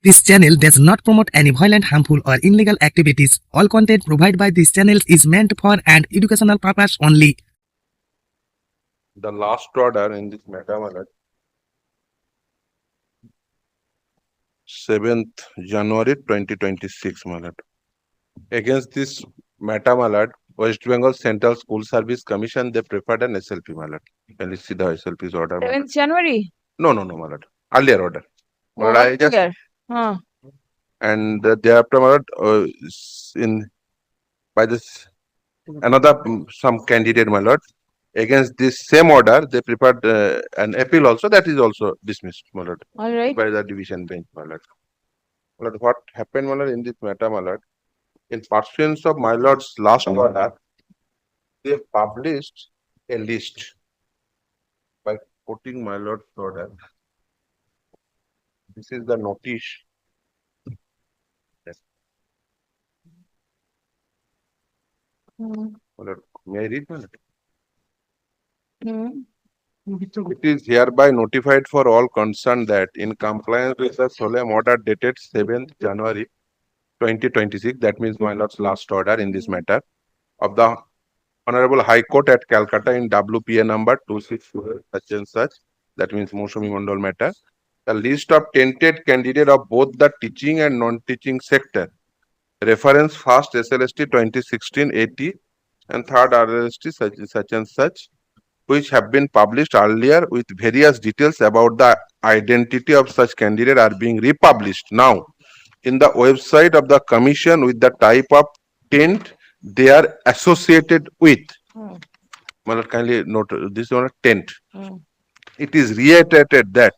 This channel does not promote any violent, harmful, or illegal activities. All content provided by this channel is meant for an educational purpose only. The last order in this matter, my lord, 7th January 2026, my lord. Against this matter, my lord, West Bengal Central School Service Commission, they preferred an SLP, my lord. Can you see the SLP's order? my lord? 7th January? No, my lord. Earlier order. My lord, I just Earlier. Huh. and thereafter, my lord, in by this another some candidate, my lord, against this same order, they prepared an appeal also. That is also dismissed, my lord, All right. by the division bench, my lord. My lord, what happened, my lord, in this matter, my lord, in pursuance of my lord's last order, they published a list by quoting my lord's order. This is the notice. Yes. Hmm. My lord, may I read, my lord? Hmm. It is hereby notified for all concerned that in compliance with the solemn order dated 7th January 2026, that means my lord's last order in this matter, of the Honorable High Court at Calcutta in WPA number 262 such and such, that means Mosumi Mondal matter, the list of tainted candidate of both the teaching and non-teaching sector, reference first SLST 2016-80 and third RLST such and such, which have been published earlier with various details about the identity of such candidate are being republished now in the website of the commission with the type of taint they are associated with. Hmm. Kindly note this one, taint. Hmm. It is reiterated that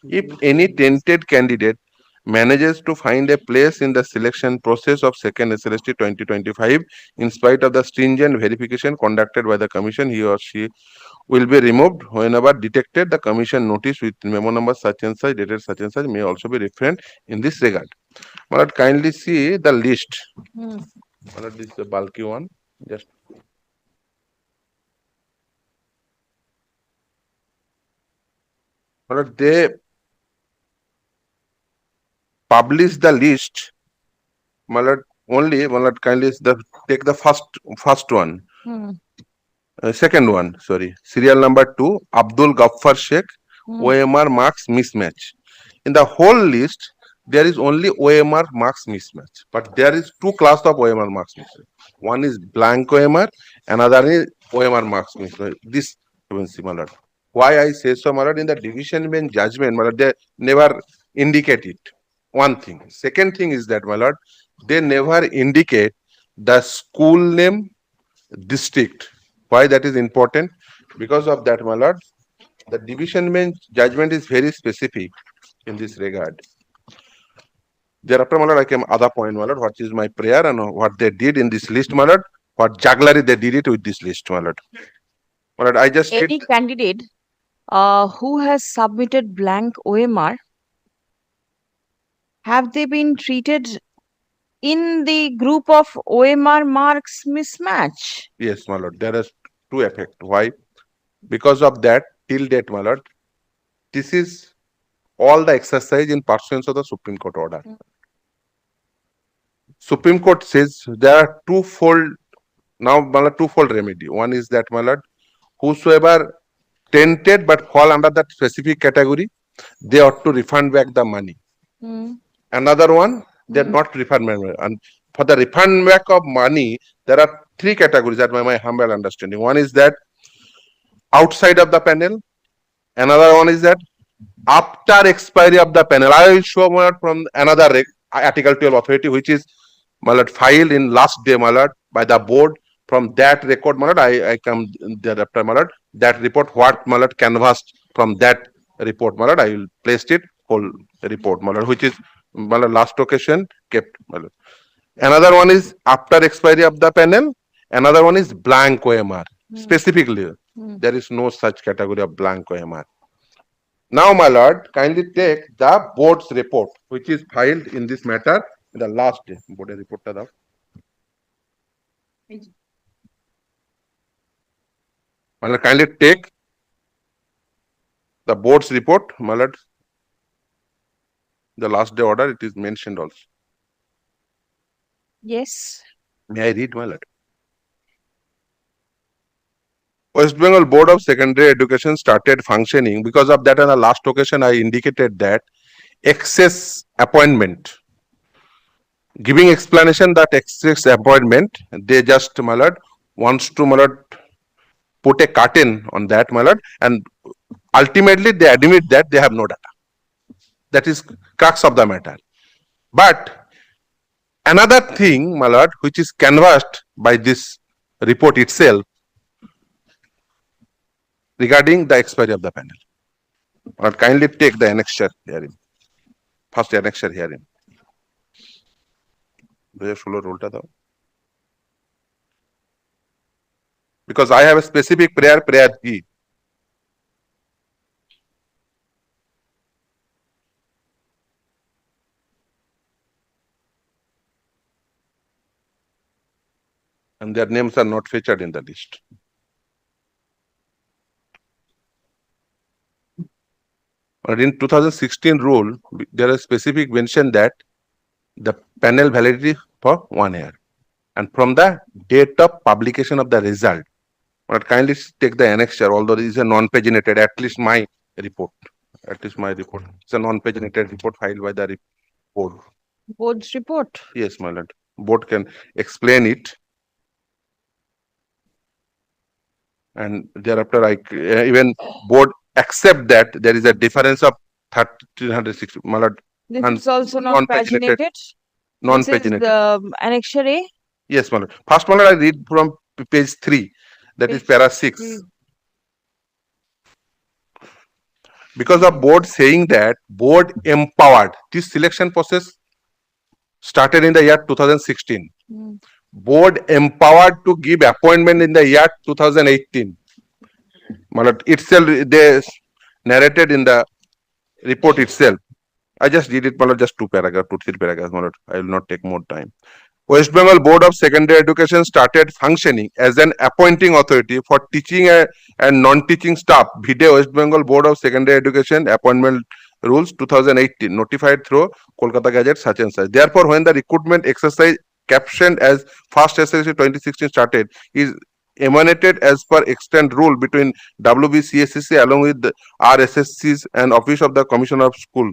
if any tainted candidate manages to find a place in the selection process of second SLST 2025 in spite of the stringent verification conducted by the commission, he or she will be removed whenever detected. The commission notice with memo number such and such dated such and such may also be referred in this regard. But kindly see the list. Hmm. This is the bulky one. Just they publish the list. Only kindly take the first one. Hmm. Second one, sorry. Serial number 2, Abdul Ghaffar Sheikh, Hmm. OMR marks mismatch. In the whole list, there is only OMR marks mismatch. But there is two class of OMR marks mismatch. One is blank OMR, another is OMR marks mismatch. This similar. Why I say so, Malad, in the division bench judgment, Malad, they never indicate it. One thing. Second thing is that, Malad, they never indicate the school name, district. Why that is important? Because of that, my lord, the division bench judgment is very specific in this regard. Thereafter, my lord, I came other point, my lord, what is my prayer and what they did in this list, my lord, what jugglery they did it with this list, my lord. My lord, I just Any candidate who has submitted blank OMR, have they been treated in the group of OMR marks mismatch? yes, my lord, there is two effect. Why? Because of that, till date, my lord, this is all the exercise in pursuance of the Supreme Court order. Supreme Court says there are twofold now, twofold remedy. One is that, my lord, whosoever tainted but fall under that specific category, they ought to refund back the money. Hmm. Another one, they are not refund money. And for the refund back of money, there are three categories at my humble understanding. One is that outside of the panel. Another one is that after expiry of the panel. I will show from another Article 12 authority, which is filed in last day, by the board. From that record, I come thereafter, that report, what canvassed from that report, I will place it whole report, which is last occasion kept. Another one is after expiry of the panel. Another one is blank OMR. Specifically, there is no such category of blank OMR. Now, my lord, kindly take the board's report, which is filed in this matter in the last day. Board report ta dao. My lord, kindly take the board's report, my lord. The last day order, it is mentioned also. Yes. May I read, my lord? West Bengal Board of Secondary Education started functioning. Because of that, on the last occasion, I indicated that excess appointment. Giving explanation that excess appointment, they just, my lord, wants to, my lord, put a curtain on that, my lord, and ultimately they admit that they have no data. That is crux of the matter. But another thing, my lord, which is canvassed by this report itself regarding the expiry of the panel. My lord, kindly take the annexure herein. First annexure herein. 2016 রোলটা দাও, because I have a specific prayer key. And their names are not featured in the list. But in 2016 rule, there is specific mention that the panel validity for 1 year. And from the date of publication of the result, but kindly take the annexure, although it is a non-paginated, at least my report. At least my report. It's a non-paginated report filed by the board. Board's report. Yes, my lord. Board can explain it. And thereafter, even board accept that there is a difference of 1360. My lord, This and is also not non-paginated. paginated. This is Non-paginated. the annexure A. Yes, my lord. First one, I read from page 3. That is Page para 6. 3. Because of board saying that board empowered, this selection process started in the year 2016. Board empowered to give appointment in the year 2018. Malad itself, they narrated in the report itself. I just read it, Malad, just 2 paragraphs, 2-3 paragraphs, Malad. I will not take more time. West Bengal Board of Secondary Education started functioning as an appointing authority for teaching and non-teaching staff. Video West Bengal Board of Secondary Education Appointment Rules 2018, notified through Kolkata Gazette such and such. Therefore, when the recruitment exercise captioned as First SLST 2016 started, is emanated as per extant rule between WBCSSC along with the RSSCs and Office of the Commissioner of School.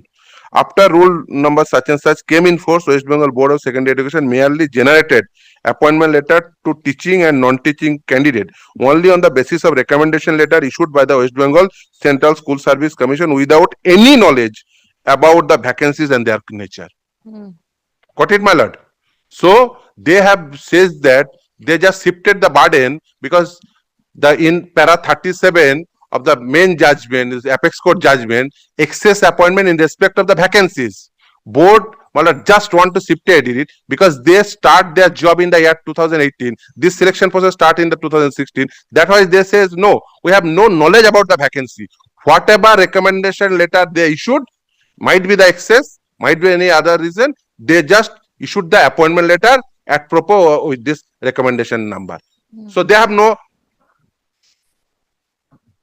After rule number such and such came in force, West Bengal Board of Secondary Education merely generated appointment letter to teaching and non-teaching candidate only on the basis of recommendation letter issued by the West Bengal Central School Service Commission without any knowledge about the vacancies and their nature. Got it, my lord? So they have says that they just shifted the burden because the in para 37 of the main judgment is apex court judgment, excess appointment in respect of the vacancies. Board just want to shift it because they start their job in the year 2018. This selection process start in the 2016. That's why they says no, we have no knowledge about the vacancy. Whatever recommendation letter they issued, might be the excess, might be any other reason, they just issued the appointment letter at proper with this recommendation number. So they have no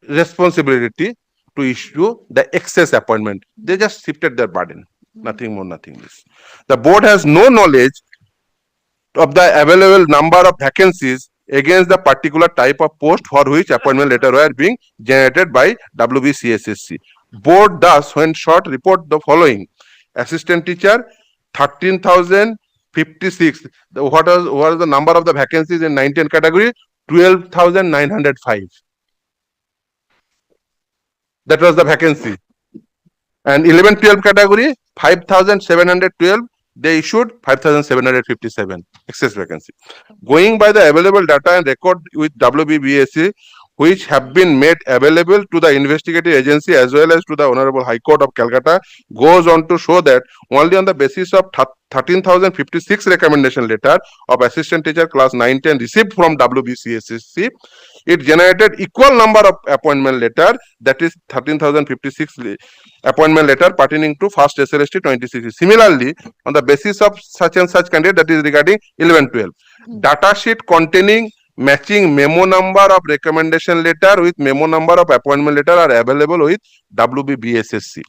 responsibility to issue the excess appointment. They just shifted their burden. Nothing more, nothing less. The board has no knowledge of the available number of vacancies against the particular type of post for which appointment letter were being generated by WBCSSC. Board thus, when short, report the following: assistant teacher 13,056. What was the number of the vacancies in 19 category? 12,905. That was the vacancy. And 11-12 category, 5,712. They issued 5,757 excess vacancy. Going by the available data and record with WBBSC, which have been made available to the investigative agency as well as to the Honorable High Court of Calcutta, goes on to show that only on the basis of 13,056 recommendation letter of assistant teacher class 9-10 received from WBCSSC, it generated equal number of appointment letter, that is 13,056 appointment letter pertaining to first SLST 2016. Similarly, on the basis of such and such candidate, that is regarding 11-12, data sheet containing matching memo number of recommendation letter with memo number of appointment letter are available with WBBSSC.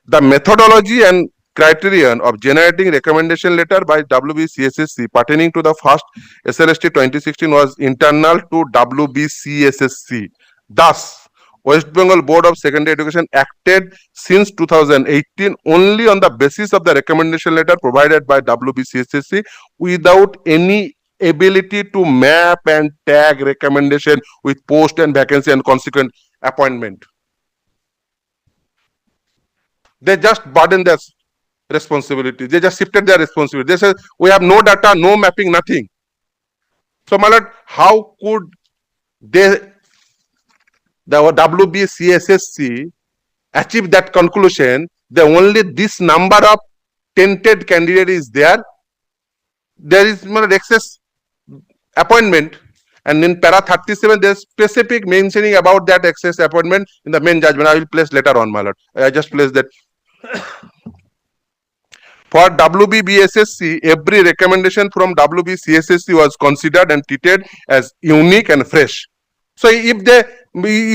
The methodology and criterion of generating recommendation letter by WBCSSC pertaining to the first SLST 2016 was internal to WBCSSC. Thus, West Bengal Board of Secondary Education acted since 2018 only on the basis of the recommendation letter provided by WBCSSC without any ability to map and tag recommendation with post and vacancy and consequent appointment. They just burden their responsibility. They just shifted their responsibility. They said, we have no data, no mapping, nothing. So, my lord, how could they, the WBCSSC, achieve that conclusion? The only this number of tainted candidate is there. There is excess appointment. And in para 37, there's specific mentioning about that excess appointment in the main judgment. I will place later on, my lord. I just place that. For WBBSSC, every recommendation from WBCSSC was considered and treated as unique and fresh. So if they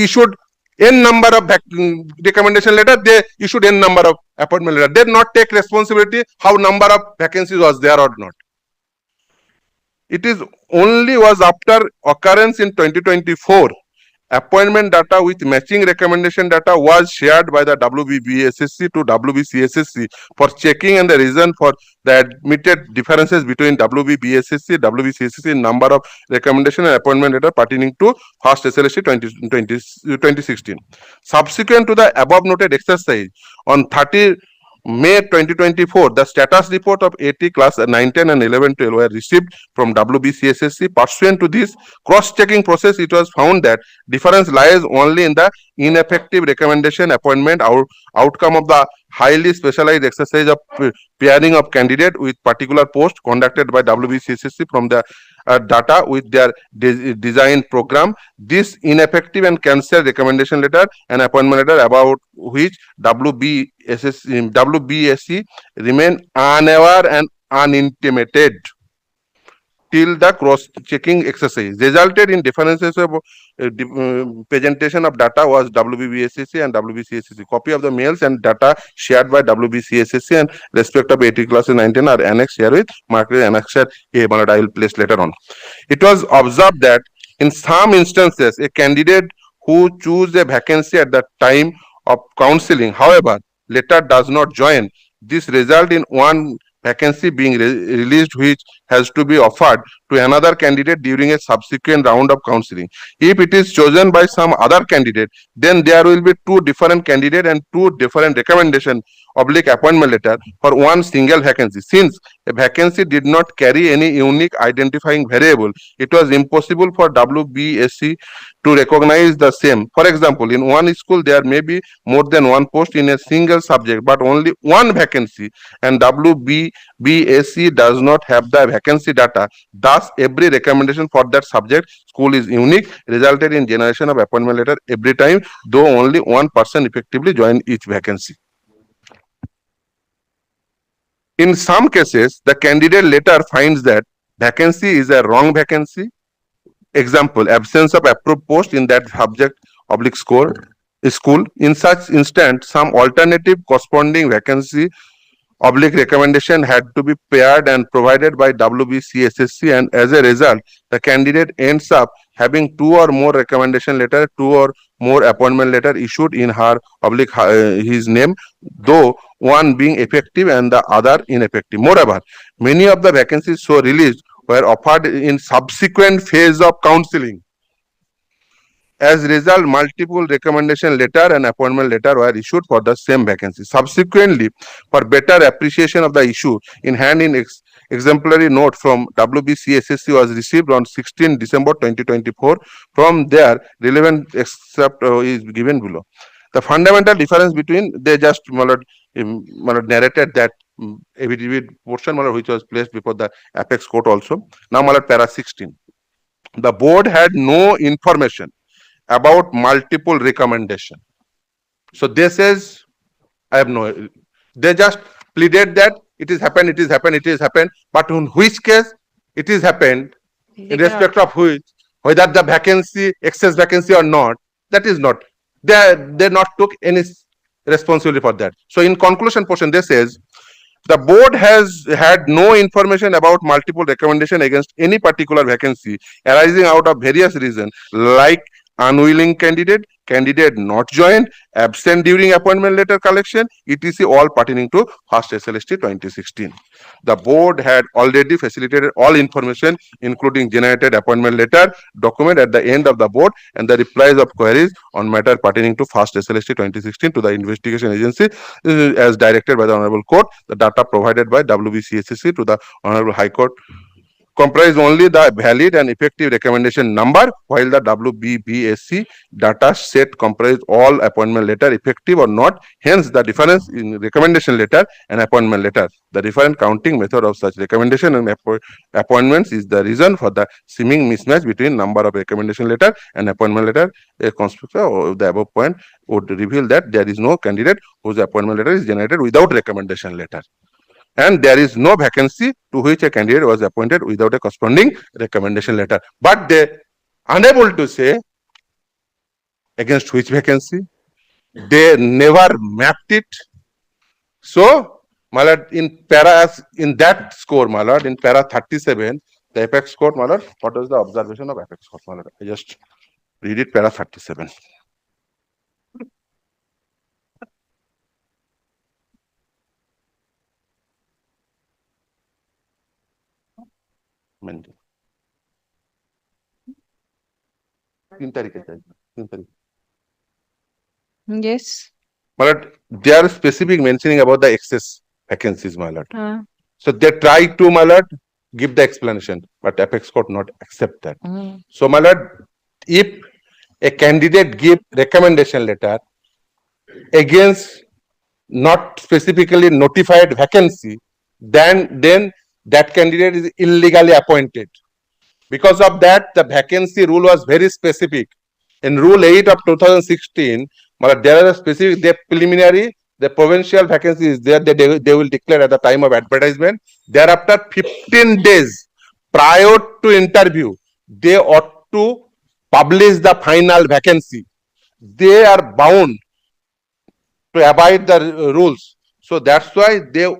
issued n number of recommendation letter, they issued n number of appointment letter. They did not take responsibility how number of vacancies was there or not. It is only was after occurrence in 2024 appointment data with matching recommendation data was shared by the WBBSSC to WBCSSC for checking, and the reason for the admitted differences between WBBSSC, WBCSSC in number of recommendation and appointment letter pertaining to first SLST 2016. Subsequent to the above noted exercise, on 30 May 2024, the status report of 80 class 9, 10 and 11, 12 were received from WBCSSC. Pursuant to this cross-checking process, it was found that difference lies only in the ineffective recommendation appointment outcome of the highly specialized exercise of pairing of candidate with particular post conducted by WBCSSC from the data with their design program. This ineffective and cancelled recommendation letter and appointment letter about which WBSC remain unaware and unintimated till the cross-checking exercise resulted in differences of presentation of data was WBBSSC and WBCSSC. Copy of the mails and data shared by WBCSSC and respect of 80 classes 19 are annexed here with marked annexure A, but I will place later on. It was observed that in some instances a candidate who choose a vacancy at the time of counseling, however, later does not join, this result in one vacancy being released which has to be offered to another candidate during a subsequent round of counseling. If it is chosen by some other candidate, then there will be two different candidates and two different recommendation appointment letter for one single vacancy. Since a vacancy did not carry any unique identifying variable, it was impossible for WBSC to recognize the same. For example, in one school there may be more than one post in a single subject but only one vacancy, and WBSC does not have the vacancy data. Thus, every recommendation for that subject school is unique, resulted in generation of appointment letter every time, though only one person effectively joined each vacancy. In some cases, the candidate later finds that vacancy is a wrong vacancy. Example, absence of approved post in that subject school. In such instance, some alternative corresponding vacancy recommendation had to be paired and provided by WBCSSC, and as a result, the candidate ends up having two or more recommendation letter, two or more appointment letter issued in her his name, though one being effective and the other ineffective. Moreover, many of the vacancies so released were offered in subsequent phase of counseling. As a result, multiple recommendation letter and appointment letter were issued for the same vacancy. Subsequently, for better appreciation of the issue, in hand in exemplary note from WBCSSC was received on 16 December 2024. From there, relevant except is given below. The fundamental difference between, they just narrated that affidavit portion which was placed before the apex court also. Now, para 16. The board had no information about multiple recommendation. So this is, I have no, they just pleaded that it is happened, it is happened, it is happened, but in which case it is happened, in respect of which, whether the vacancy, excess vacancy or not, that is not. They not took any responsibility for that. So in conclusion portion, they says, The board has had no information about multiple recommendation against any particular vacancy arising out of various reasons like unwilling candidate, candidate not joined, absent during appointment letter collection, etc. all pertaining to first SLST 2016. The board had already facilitated all information including generated appointment letter document at the end of the board and the replies of queries on matter pertaining to first SLST 2016 to the investigation agency as directed by the Honorable Court. The data provided by WBCSCC to the Honorable High Court comprise only the valid and effective recommendation number, while the WBBSC data set comprise all appointment letter effective or not. Hence, the difference in recommendation letter and appointment letter. The different counting method of such recommendation and appointments is the reason for the seeming mismatch between number of recommendation letter and appointment letter. A constructor of the above point would reveal that there is no candidate whose appointment letter is generated without recommendation letter, and there is no vacancy to which a candidate was appointed without a corresponding recommendation letter. But they unable to say against which vacancy. They never mapped it. So, Malad, in that score, Malad, in para 37, the apex court, Malad, what was the observation of apex court, Malad? I just read it, para 37. Yes. Malad, they are specific mentioning about the excess vacancies, Malad. So they try to, Malad, give the explanation, but apex court not accept that. So, Malad, if a candidate give recommendation letter against not specifically notified vacancy, then that candidate is illegally appointed. Because of that, the vacancy rule was very specific. In Rule 8 of 2016, there are specific, the preliminary, the provincial vacancy is there, they will declare at the time of advertisement. Thereafter, 15 days prior to interview, they ought to publish the final vacancy. They are bound to abide the rules. So that's why they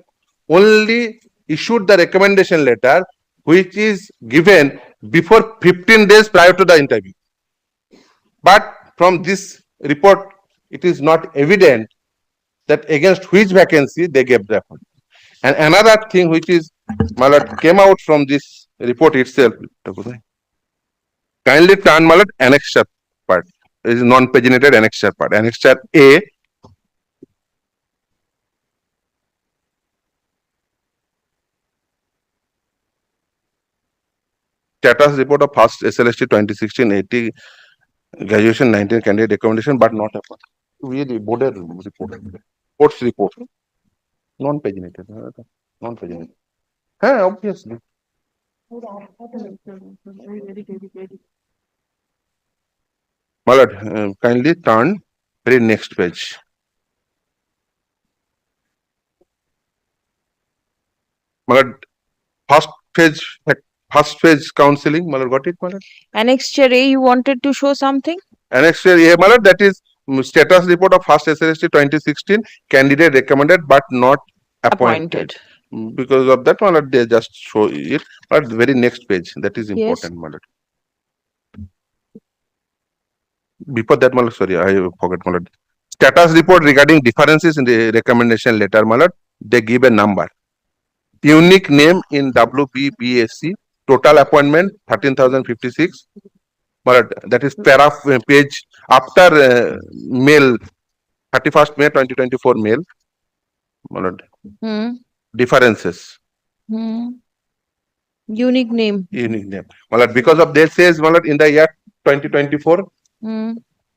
only issued the recommendation letter which is given before 15 days prior to the interview. But from this report, it is not evident that against which vacancy they gave the appointment. And another thing which is came out from this report itself, kindly turn annexure part. It is non-paginated annexure part. Annexure A. Status report of first SLST 2016-80 graduation 19 candidate recommendation, but not appointed. Really, border report. Court's report. Non-paginated. Non-paginated. Obviously. Malad, kindly turn very next page. Malad, first phase counseling. Malad, got it, Malad? Annexure A, you wanted to show something? Annexure A, Malad, that is status report of first SLST 2016, candidate recommended but not appointed. Because of that, Malad, they just show it. But very next page, that is important, yes. Malad. Before that, Malad, sorry, I forgot, Malad. Status report regarding differences in the recommendation letter, Malad, they give a number. Unique name in WBBSC, total appointment 13,056. Malad, that is para page after mail, 31st May 2024 mail. Malad. Differences. Unique name. Unique name. Malad, because of this says, Malad, in the year 2024,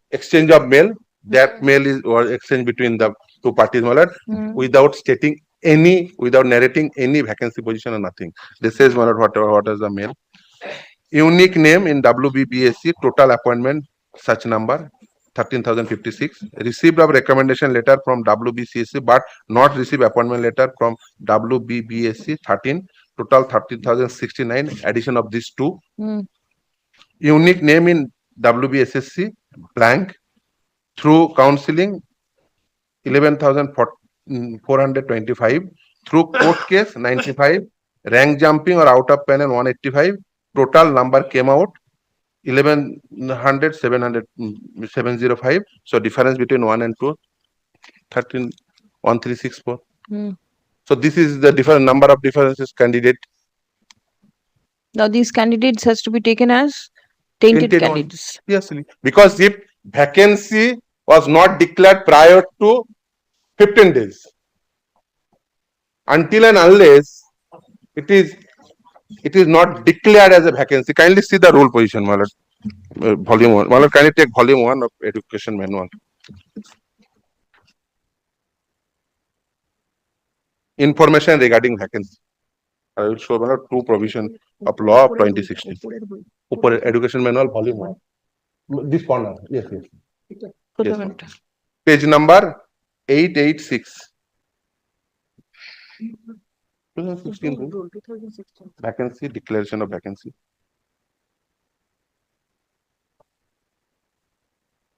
exchange of mail, that mail is or exchange between the two parties, Malad, without stating any, without narrating any vacancy position or nothing. This says, Malad, what is the mail? Unique name in WBBSC, total appointment, such number, 13,056. Received a recommendation letter from WBCSC, but not received appointment letter from WBBSC, 13, total 13,069, addition of these two. Unique name in WBSSC, blank, through counseling, 11,425, Through court case 95, rank jumping or out of panel 185, total number came out 1100, 700, 705. So difference between 1 and 2, 13, 1364. Hmm. So this is the different number of differences candidate. Now these candidates has to be taken as tainted Tainted one. candidates. Yes, because if vacancy was not declared prior to 15 days, until and unless it is not declared as a vacancy. Kindly see the rule position, my lord. Volume 1. My lord, kindly take volume 1 of education manual. Information regarding vacancy. I will show my lord 2 provision of law of 2016. Education manual volume 1. This corner. Yes, yes. Yes, ma'am. Page number 886. 2016 rule. Vacancy, declaration of vacancy.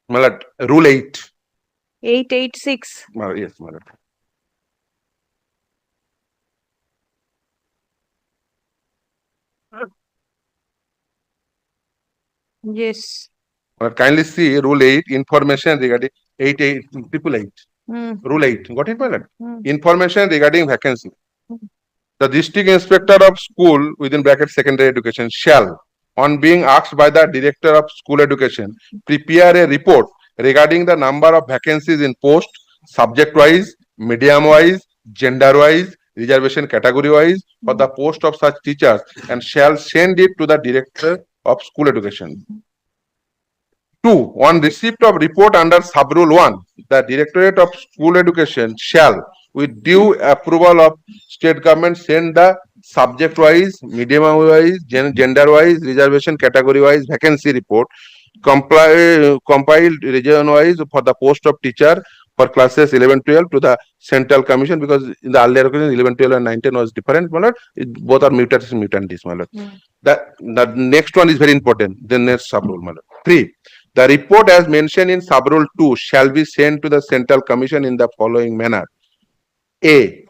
My lord, rule 8. 886. Yes, my lord. Yes. Kindly see rule 8, information regarding 88888. Hmm. Rule 8. Got it, my lord? Hmm. Information regarding vacancy. Hmm. The district inspector of school within bracket secondary education shall, on being asked by the director of school education, prepare a report regarding the number of vacancies in post, subject wise, medium wise, gender wise, reservation category wise for the post of such teachers, and shall send it to the director of school education. 2. On receipt of report under sub-rule 1, the Directorate of School Education shall, with due approval of state government, send the subject-wise, medium-wise, gender-wise, reservation category-wise vacancy report, compiled region-wise for the post of teacher for classes 11-12 to the Central Commission, because in the earlier occasion 11-12 and 9-10 was different, my lord. Both are mutants, mutantis, my lord. The next one is very important. The next sub-rule, my lord. 3. The report as mentioned in sub-rule 2 shall be sent to the Central Commission in the following manner. A.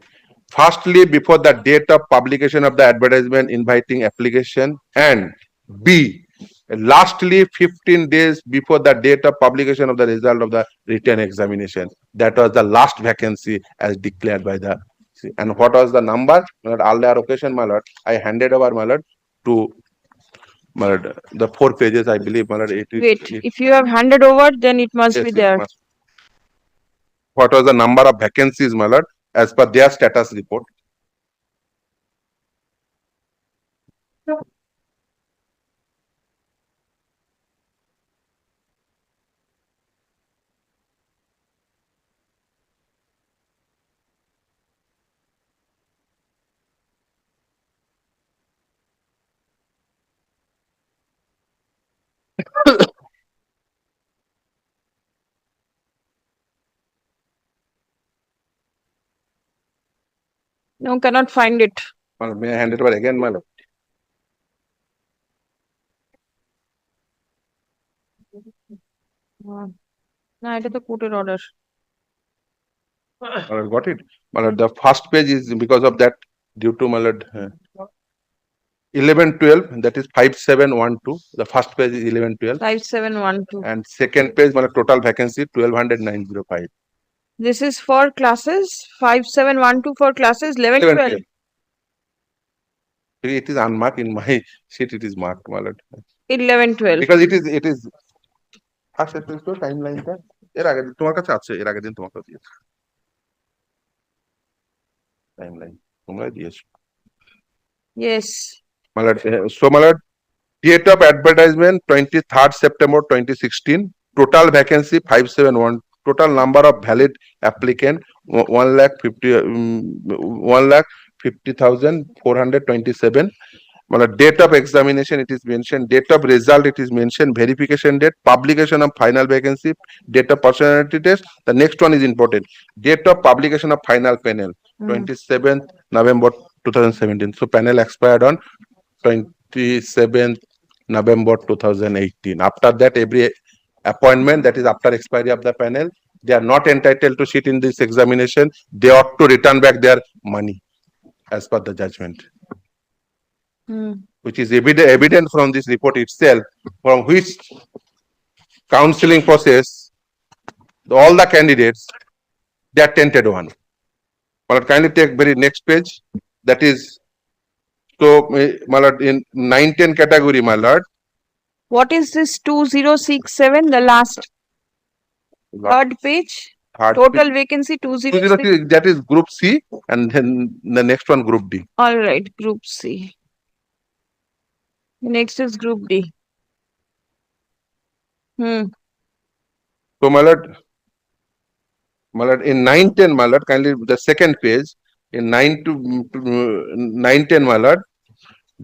Firstly, before the date of publication of the advertisement inviting application, and B. Lastly, 15 days before the date of publication of the result of the written examination. That was the last vacancy as declared by the. And what was the number? My lord, earlier occasion, my lord, I handed over, my lord, to my lord, the 4 pages, I believe, my lord. Wait, if you have handed over, then it must Yes, be it there. must. What was the number of vacancies, my lord, as per their status report? No, cannot find it. Well, may I hand it over again, my lord? না এটা তো কোর্টের order My lord, got it? My lord, the first page is because of that, due to, my lord, 11-12, that is 5712. The first page is 11-12. 5712. And second page, my lord, total vacancy 12,905. This is for classes 5712 for classes 11-12. It is unmarked in my sheet, it is marked, my lord. 11-12. Because it is first page to timeline টা এর আগে তোমার কাছে আছে, এর আগের দিন তোমার কাছে দিয়েছি timeline তোমরা দিয়েছো। Yes. My lord, so my lord, date of advertisement 23rd September 2016. Total vacancy 571. Total number of valid applicant 1,50,427. Date of examination, it is mentioned. Date of result, it is mentioned. Verification date, publication of final vacancy, date of personality test. The next one is important. Date of publication of final panel, 27th November 2017. So panel expired on 27th November 2018. After that, every appointment, that is after expiry of the panel, they are not entitled to sit in this examination. They ought to return back their money as per the judgment, which is evident from this report itself, from which counseling process all the candidates, they are tainted one. But kindly take very next page. That is, so my lord, in 910 category, my lord. What is this 2067? The last third page. Total vacancy 206. That is group C, and then the next one group D. All right, group C. Next is group D. So my lord, in 910, my lord, kindly the second page, in 910, my lord,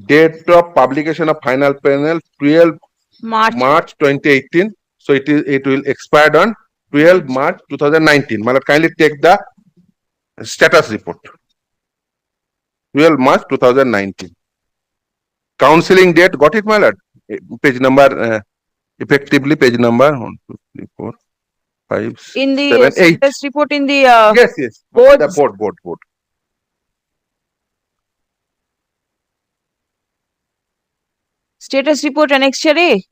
date of publication of final panel 12 March 2018. So it will expire on 12 March 2019. My lord, kindly take the status report. 12 March 2019. Counseling date, got it, my lord? Page number, effectively page number 1, 2, 3, 4, 5, 6, in the 7, 8. status report in the Yes. board. The board. Status report annexure A.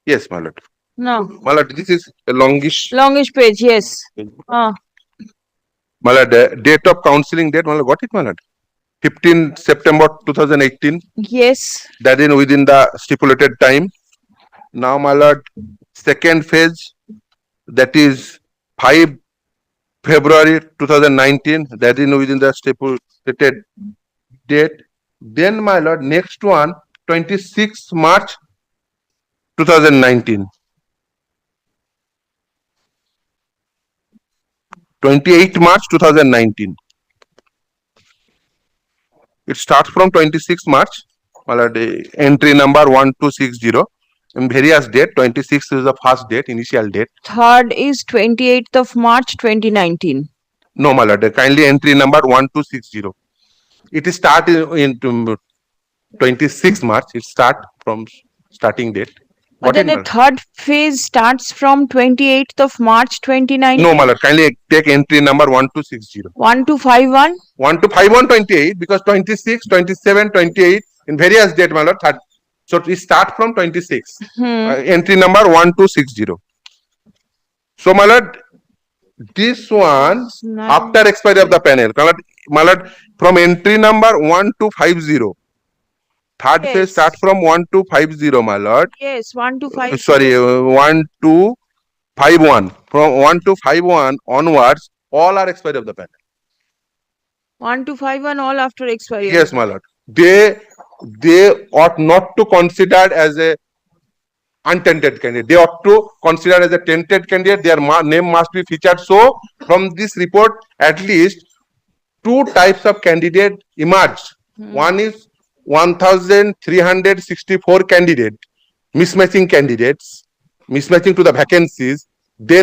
Yes, my lord. No. My lord, this is a longish Page, yes. My lord, date of counseling date, my lord, got it, my lord? 15 September 2018. Yes. That is within the stipulated time. Now, my lord, second phase, that is 5 February 2019. That is within the stipulated date. Then, my lord, next one, 26 March 2019. 28 March 2019. It starts from 26 March. Entry number 1260. In various date, 26 is the first date, initial date. Third is 28th of March 2019. No, my lord, kindly entry number 1260. It is start in 26 March. It start from starting date. But then the third phase starts from 28th of March 2019. No, my lord, kindly take entry number 1260. 1251? 1251 28, because 26, 27, 28 in various date, my lord. So it start from 26. Entry number 1260. So, my lord, this one after expiry of the panel, my lord, from entry number 1250. Third phase start from 1250, my lord. Yes, 1250. Sorry, 1251. From 1251 onwards, all are expiry of the panel. 1251 all after expiry. Yes, my lord. They ought not to consider as a untainted candidate. They ought to consider as a tainted candidate. Their name must be featured. So, from this report, at least 2 types of candidate emerged. One is 1,364 candidate, mismatching candidates, mismatching to the vacancies. Their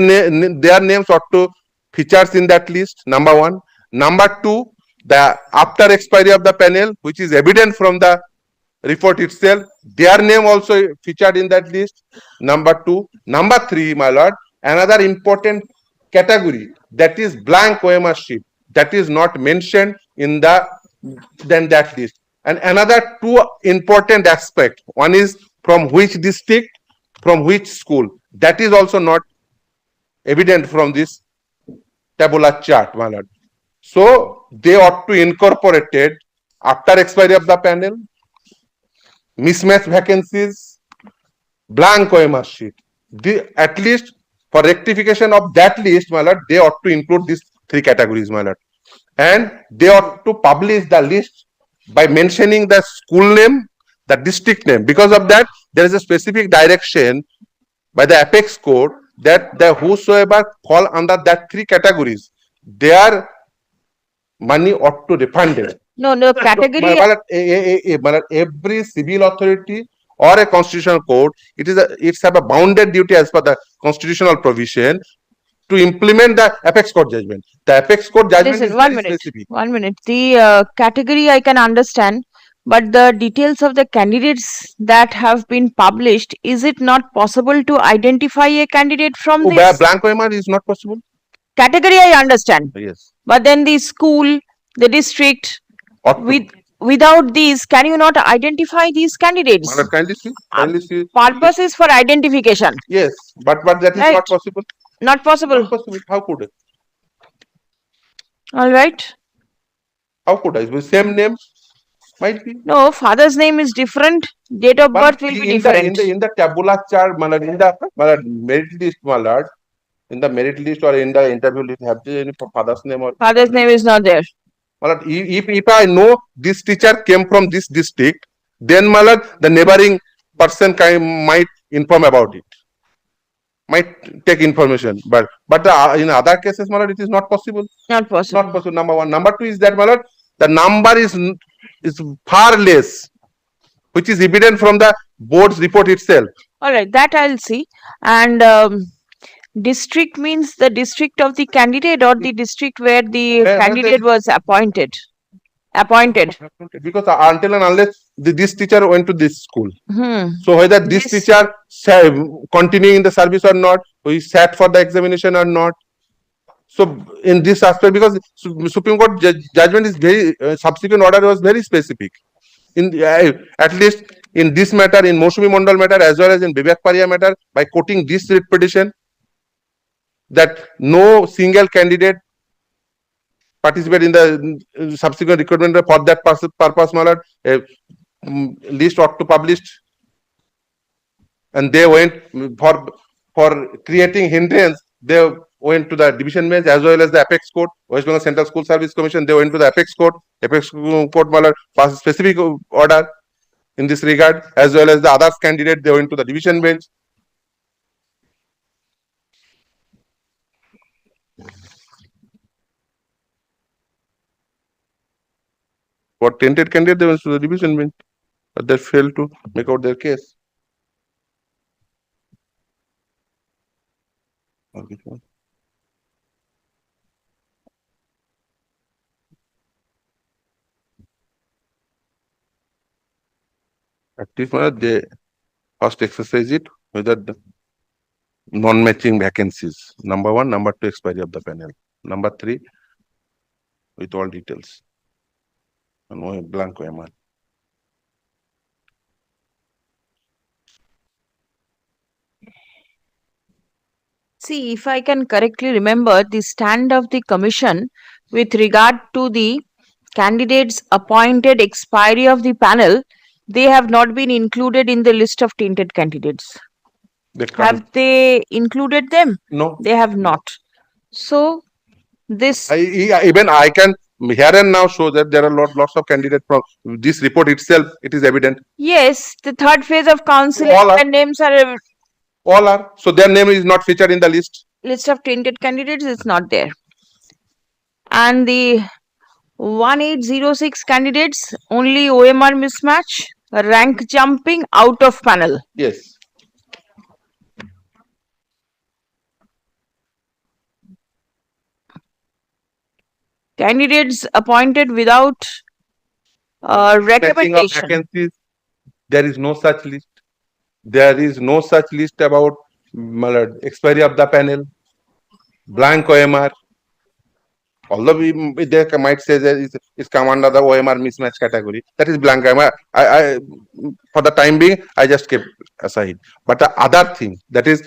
names ought to features in that list. Number 1. Number 2, the after expiry of the panel, which is evident from the report itself, their name also featured in that list. Number 2. Number 3, my lord, another important category, that is blank OMR sheet, that is not mentioned in that list. And another 2 important aspect, one is from which district, from which school, that is also not evident from this tabular chart, my lord. So they ought to incorporate it after expiry of the panel, mismatch vacancies, blank OMR sheet. At least for rectification of that list, my lord, they ought to include these 3 categories, my lord. And they ought to publish the list by mentioning the school name, the district name. Because of that, there is a specific direction by the Apex Code that the whosoever fall under that 3 categories, their money ought to refund it. No, category. Every civil authority or a constitutional court, it's have a bounded duty as per the constitutional provision to implement the Apex Court judgment. The Apex Court judgment is very specific. 1 minute. The category I can understand, but the details of the candidates that have been published, is it not possible to identify a candidate from this? Blank OMR is not possible. Category I understand, Yes. but then the school, the district, Ought to with without these, can you not identify these candidates? Madam, kindly see. Kindly see. Purpose is for identification, Yes, but that is right? not possible. Not possible. Not possible. How could it? All right. How could I? With same name, might be. No, father's name is different. Date of birth But will be in the different. in the tabula chart, malad, in the merit list, malad, in the merit list or in the interview list, have there any father's name or Father's name is not there. malad? If I know this teacher came from this district, then malad the neighboring person might inform about it, might take information. But in other cases, malad, it is not possible. Not possible. Not possible. Number one. Number two is that malad the number is far less, which is evident from the board's report itself. All right, that I'll see. And district means the district of the candidate or the district where the Where candidate was appointed. Appointed. Because until and unless this teacher went to this school. Hmm. So whether this teacher continuing in the service or not, he sat for the examination or not. So in this aspect, because Supreme Court judgment is very subsequent order was very specific. In at least in this matter, in Mosumi Mondal matter as well as in Vivek Paria matter, by quoting this writ petition, that no single candidate participate in the subsequent recruitment for that purpose, my lord, a list ought to published, and they went for creating hindrance. They went to the division bench as well as the apex court, West Bengal Central School Service Commission. They went to the apex court. Apex court, my lord, passed specific order in this regard, as well as the others candidate. They went to the division bench. For tainted candidate, they went to the division bench, but they failed to make out their case. At least they first exercise it whether the non-matching vacancies. Number one, number two, expiry of the panel. Number three, with all details. And blank OMR. See, if I can correctly remember, the stand of the commission with regard to the candidates appointed expiry of the panel, they have not been included in the list of tainted candidates. Have they included them? No. They have not. So this even I can here and now show that there are lots of candidates from this report itself. It is evident. Yes, the third phase of counseling, their names are all are. So their name is not featured in the list. List of tainted candidates is not there. And the 1806 candidates, only OMR mismatch, rank jumping out of panel. Yes. Candidates appointed without recommendation. Vacancies, there is no such list. There is no such list about expiry of the panel, blank OMR. Although they might say that it's come under the OMR mismatch category, that is blank OMR. I for the time being, I just kept aside. But the other thing that is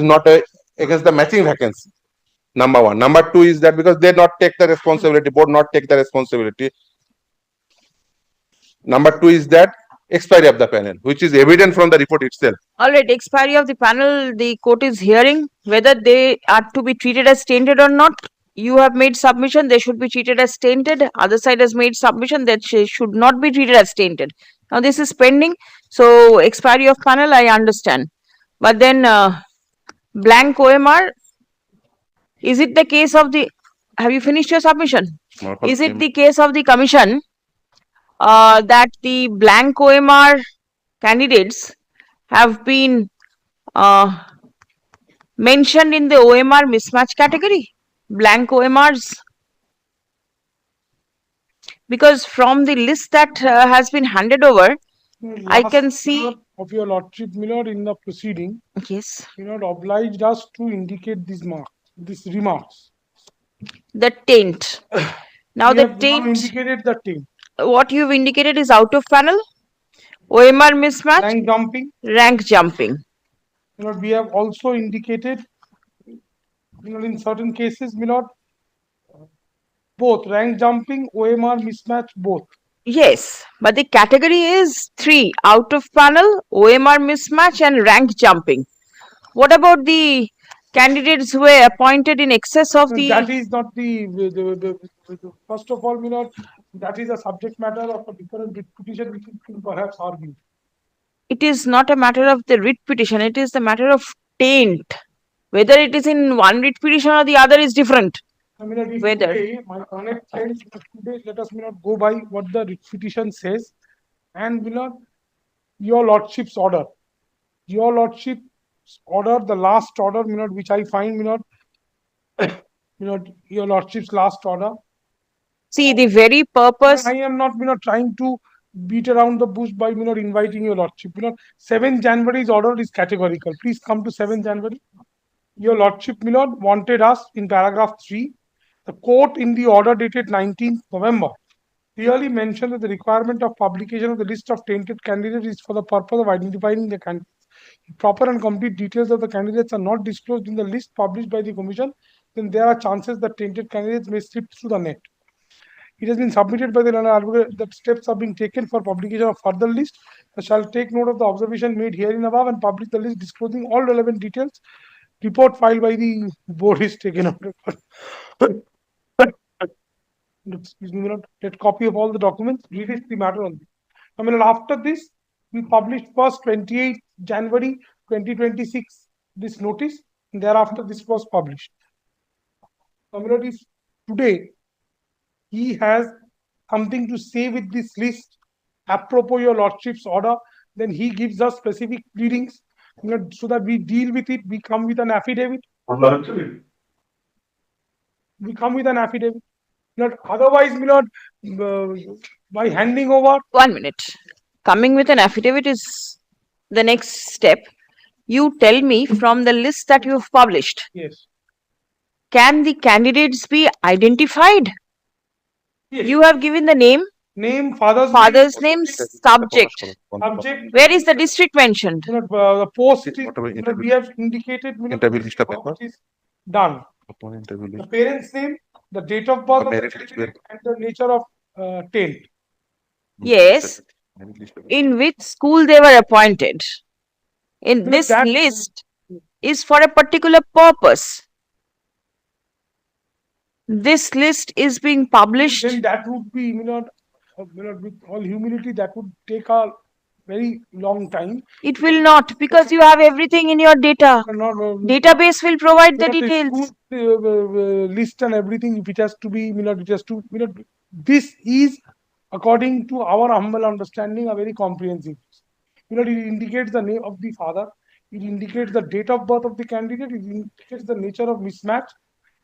not against the matching vacancy. Number one. Number two is that because they not take the responsibility, board not take the responsibility. Number two is that expiry of the panel, which is evident from the report itself. All right, expiry of the panel, the court is hearing whether they are to be treated as tainted or not. You have made submission, they should be treated as tainted. Other side has made submission that she should not be treated as tainted. Now this is pending. So expiry of panel, I understand. But then blank OMR, is it the case of the, have you finished your submission? Is it the case of the commission that the blank OMR candidates have been mentioned in the OMR mismatch category? Blank OMRs? Because from the list that has been handed over, I can see of your lordship, my lord, in the proceeding, yes, you know, obliged us to indicate this mark. these remarks. The taint. Now We the have now taint, indicated the taint. what you've indicated is out of panel, OMR mismatch, Rank jumping. rank jumping. We have also indicated, in certain cases, both rank jumping, OMR mismatch, both. Yes, but the category is 3: out of panel, OMR mismatch, and rank jumping. What about the candidates who were appointed in excess of the. That is not first of all, that is a subject matter of a different petition which we can perhaps argue. It is not a matter of the writ petition, it is the matter of taint. Whether it is in one writ petition or the other is different. If Whether. today, my connect says today, let us go by what the writ petition says, and your lordship's order. Your lordship's order, the last order, which I find, your lordship's last order. See, the very purpose. I am not, trying to beat around the bush by, inviting your lordship. 7th January's order is categorical. Please come to 7th January. Your lordship, wanted us in paragraph 3. The court in the order dated 19th November clearly mentioned that the requirement of publication of the list of tainted candidates is for the purpose of identifying the candidates. If proper and complete details of the candidates are not disclosed in the list published by the commission, then there are chances that tainted candidates may slip through the net. It has been submitted by the learned advocate that steps are being taken for publication of further list. I shall take note of the observation made herein above and publish the list disclosing all relevant details. Report filed by the board is taken out. Excuse me, get copy of all the documents. Release the matter on this. After this, we published first 28th January 2026 this notice, and thereafter this was published. Today he has something to say with this list apropos your lordship's order, then he gives us specific pleadings, so that we deal with it. We come with an affidavit. We come with an affidavit. Otherwise, by handing over. 1 minute. Coming with an affidavit is the next step. You tell me from the list that you've published. Yes. Can the candidates be identified? Yes. You have given the name, father's name, subject. Where is the district mentioned? The post we have indicated what is done. The parent's name, the date of birth, and the nature of taint. Yes. In which school they were appointed. In this list is for a particular purpose. This list is being published. Then that would be, with all humility, that would take a very long time. It will not, because you have everything in your data. Database will provide the details. List and everything, if it has to be, this is, according to our humble understanding, a very comprehensive. It indicates the name of the father. It indicates the date of birth of the candidate. It indicates the nature of mismatch.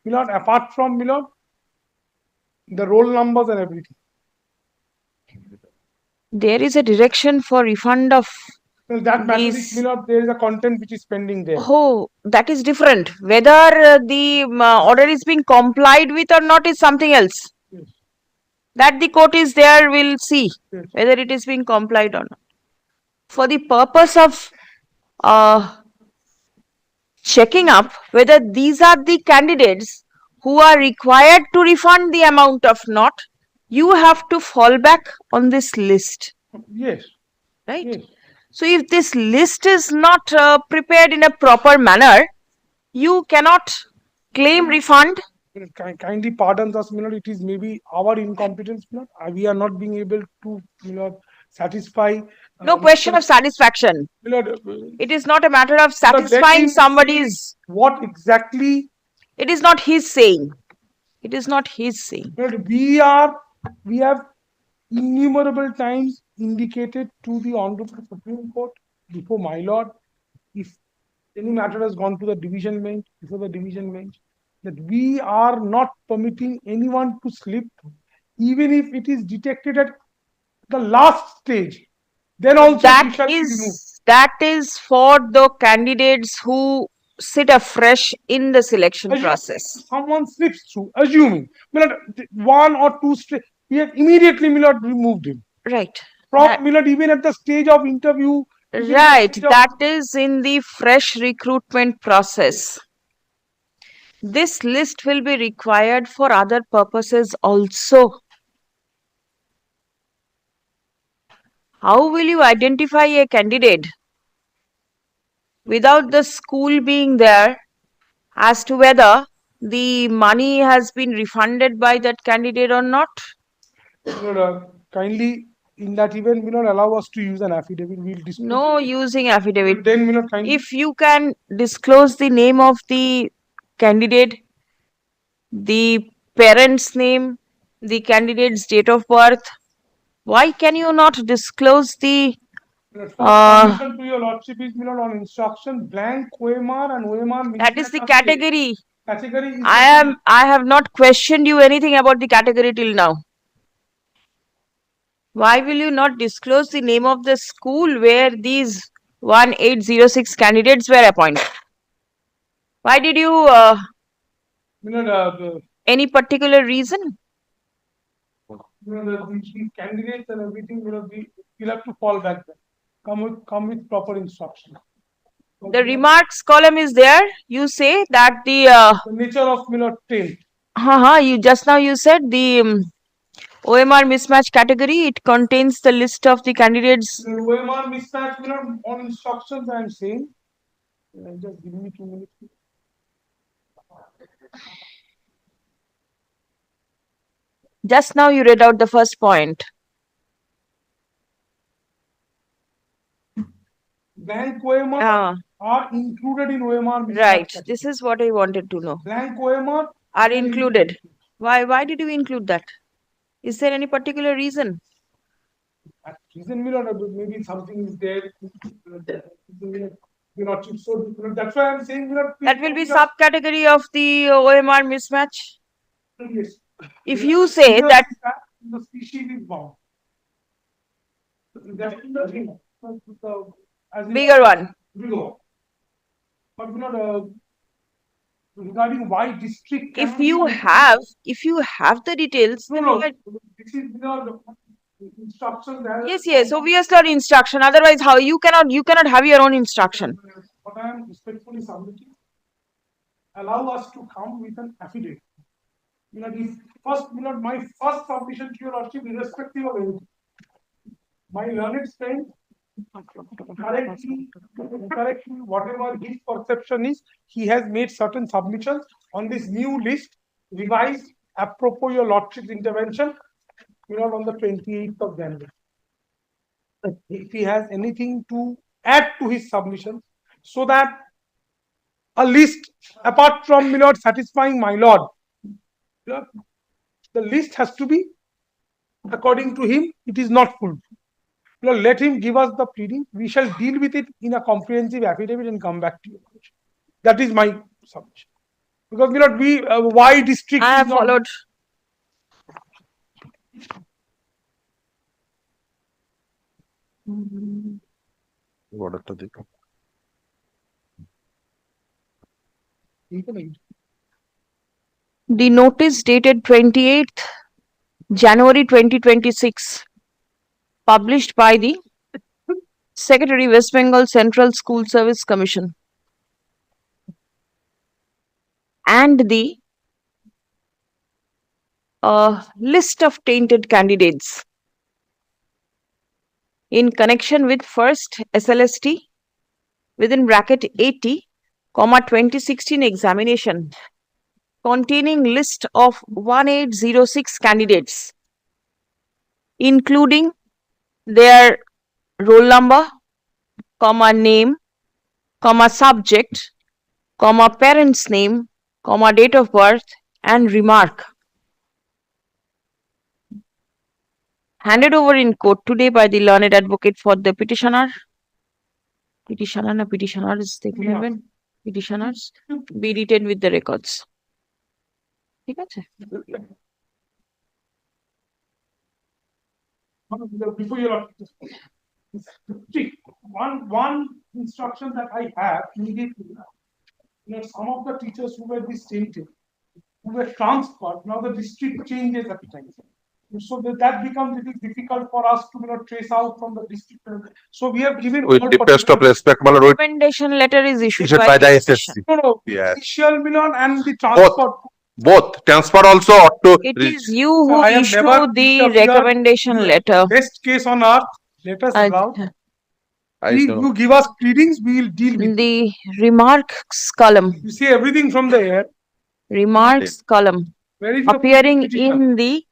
Apart from, the roll numbers and everything. There is a direction for refund of. That matters, there is a content which is pending there. Oh, that is different. Whether the order is being complied with or not is something else. Yes. That the court is there will see. Yes. Whether it is being complied or not. For the purpose of checking up whether these are the candidates who are required to refund the amount of not, you have to fall back on this list. Yes. Right? Yes. So if this list is not prepared in a proper manner, you cannot claim refund. Kindly pardon us, it is maybe our incompetence. We are not being able to, satisfy. No question of satisfaction. It is not a matter of satisfying somebody's. What exactly? It is not his saying. It is not his saying. We have innumerable times indicated to the Honorable Supreme Court before my lord, if any matter has gone to the division bench, before the division bench, that we are not permitting anyone to slip, even if it is detected at the last stage. Then also that is for the candidates who sit afresh in the selection Assume process. someone slips through, assuming one or two we have immediately removed him. Right. From even at the stage of interview. Right. That is in the fresh recruitment process. This list will be required for other purposes also. How will you identify a candidate without the school being there as to whether the money has been refunded by that candidate or not? Kindly, in that event, will not allow us to use an affidavit. We'll discuss. No using affidavit. Then, kindly. If you can disclose the name of the candidate, the parent's name, the candidate's date of birth, why can you not disclose the Submission to your lordship is on instruction blank OMR and OMR. that is the category. Category is I have not questioned you anything about the category till now. Why will you not disclose the name of the school where these 1806 candidates were appointed? Why did you any particular reason? The candidates and everything we'll have to fall back there. Come with proper instruction. The remarks column is there. You say that the nature of taint. You just now you said the OMR mismatch category. It contains the list of the candidates. OMR mismatch on instructions. I am saying. Just give me 2 minutes. Just now you read out the first point. Blank OMR are included in OMR mismatch. Right. This is what I wanted to know. Blank OMR are included. Why did you include that? Is there any particular reason? Reason maybe something is there. So that's why I'm saying that will be subcategory of the OMR mismatch. Yes. If you say that the species is bound. Bigger one. But regarding why district. If you have the details, this is instruction. Yes, obviously not instruction. Otherwise, how you cannot have your own instruction. What I am respectfully submitting, allow us to come with an affidavit. If first, my first submission to your lordship, irrespective of anything, my learned friend correctly, whatever his perception is, he has made certain submissions on this new list, revised apropos your lordship's intervention, on the 28th of January. If he has anything to add to his submission, so that a list apart from satisfying my lord, the list has to be, according to him, it is not full. Let him give us the pleading. We shall deal with it in a comprehensive affidavit and come back to you. That is my submission. Because why district? I have followed. The notice dated 28th January 2026, published by the Secretary, West Bengal Central School Service Commission, and the list of tainted candidates in connection with first SLST within bracket 80, 2016 examination containing list of 1806 candidates, including their roll number, name, subject, parent's name, date of birth, and remark. Handed over in court today by the learned advocate for the petitioner. Petitioners be retained with the records. ঠিক আছে? Before you one instruction that I have immediately, some of the teachers who were tainted, who were transferred, now the district changes at times. So that becomes it is difficult for us to trace out from the district. So we have given With all the best of particular- respect, my lord, Recommendation letter is issued issued by by the the SSC. no, Yes. initial Milan and the transport. Both transfer also ought to It reach. is you who I have issue never the interfered. recommendation letter. Best case on earth. Let us allow. You give us pleadings, we will deal with. The remarks column. You see everything from the air. Remarks column Where is the appearing petition? in the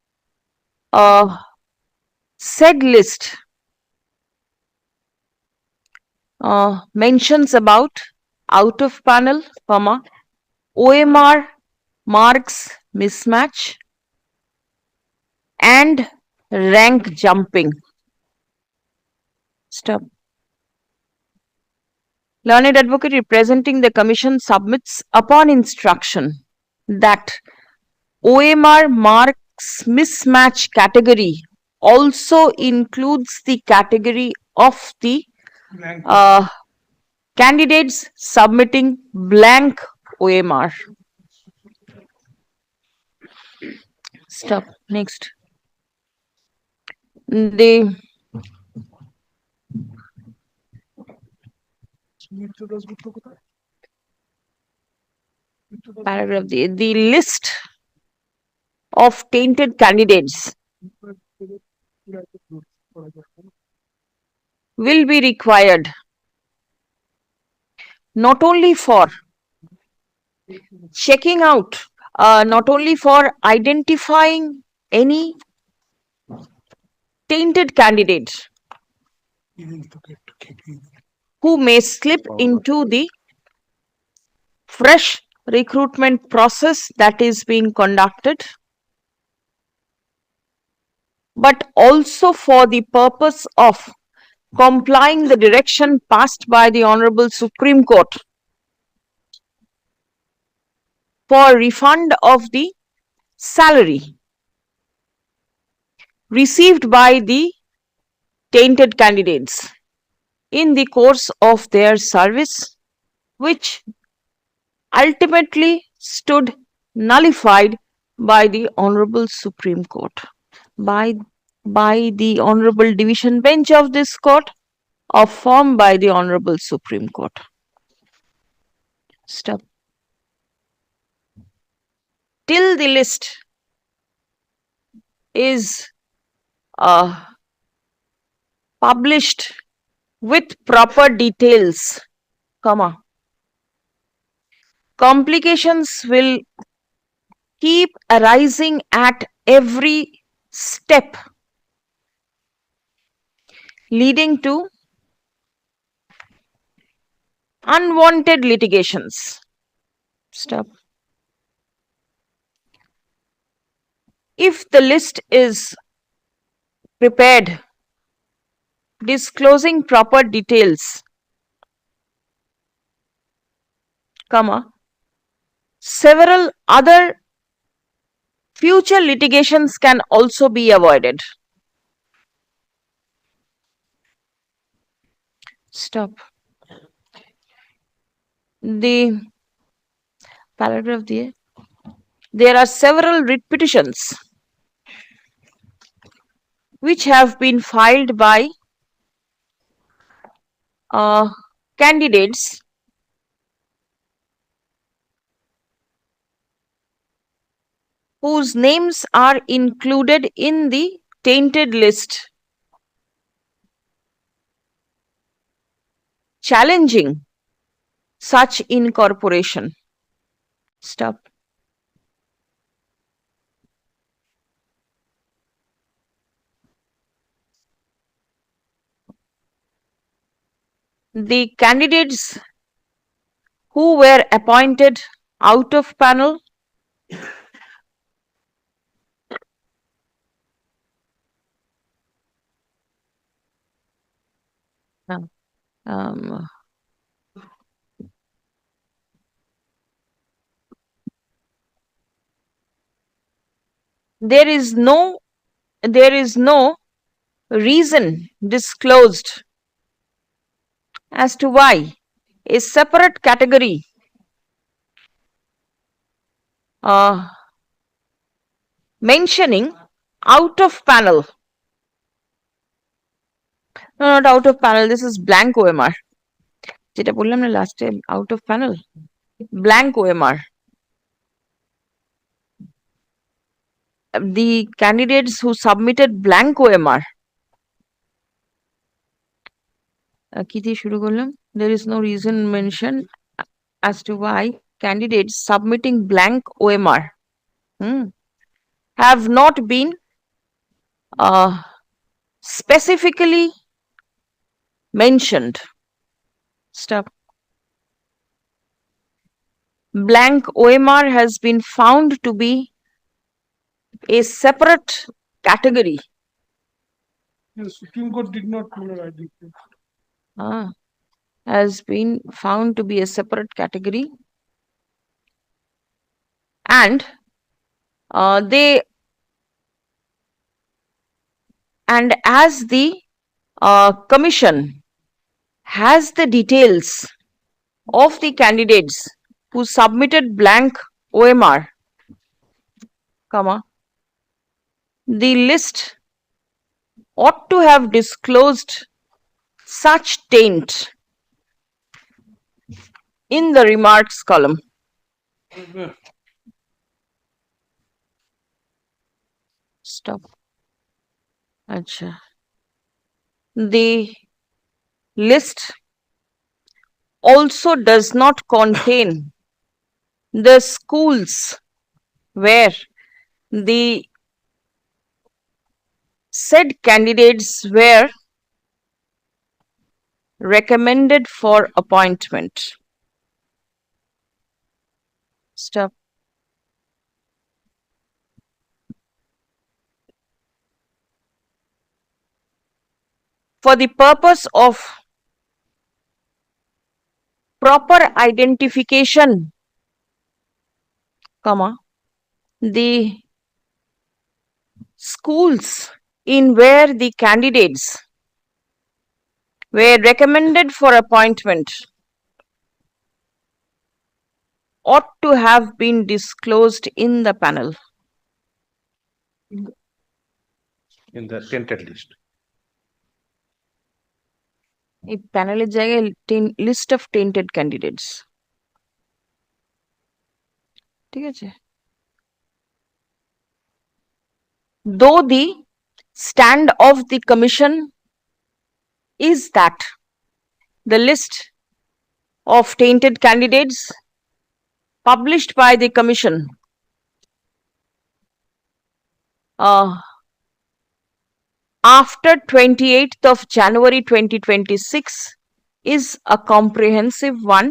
said list mentions about out of panel, OMR marks mismatch and rank jumping. Stop. Learned advocate representing the commission submits upon instruction that OMR marks mismatch category also includes the category of the candidates submitting blank OMR. Stop. Next. The paragraph, the list of tainted candidates will be required not only for checking out, not only for identifying any tainted candidate who may slip into the fresh recruitment process that is being conducted, but also for the purpose of complying the direction passed by the Honorable Supreme Court for refund of the salary received by the tainted candidates in the course of their service, which ultimately stood nullified by the Honorable Supreme Court, by the Honorable Division Bench of this court, affirmed by the Honorable Supreme Court. Stop. Till the list is published with proper details, complications will keep arising at every step, leading to unwanted litigations. Stop. If the list is prepared disclosing proper details, several other future litigations can also be avoided. Stop. The paragraph there are several writ petitions which have been filed by candidates whose names are included in the tainted list, challenging such incorporation. Stop. The candidates who were appointed out of panel there is no reason disclosed as to why a separate category mentioning out of panel. No, not out of panel. This is blank OMR. যেটা বললাম না লাস্টে out of panel. Blank OMR. The candidates who submitted blank OMR. কি দিয়ে শুরু করলাম? There is no reason mentioned as to why candidates submitting blank OMR have not been specifically mentioned. Stop. Blank OMR has been found to be a separate category. The Supreme Court did not write it. Has been found to be a separate category, and as the commission has the details of the candidates who submitted blank OMR, the list ought to have disclosed such taint in the remarks column. Stop. Acha. The list also does not contain the schools where the said candidates were recommended for appointment. Stop. For the purpose of proper identification, the schools in where the candidates were recommended for appointment ought to have been disclosed in the panel. In the tainted list. এই প্যানেলের জায়গায় list of tainted candidates ঠিক আছে though the stand of the commission is that the list of tainted candidates published by the commission after 28th of January 2026 is a comprehensive one,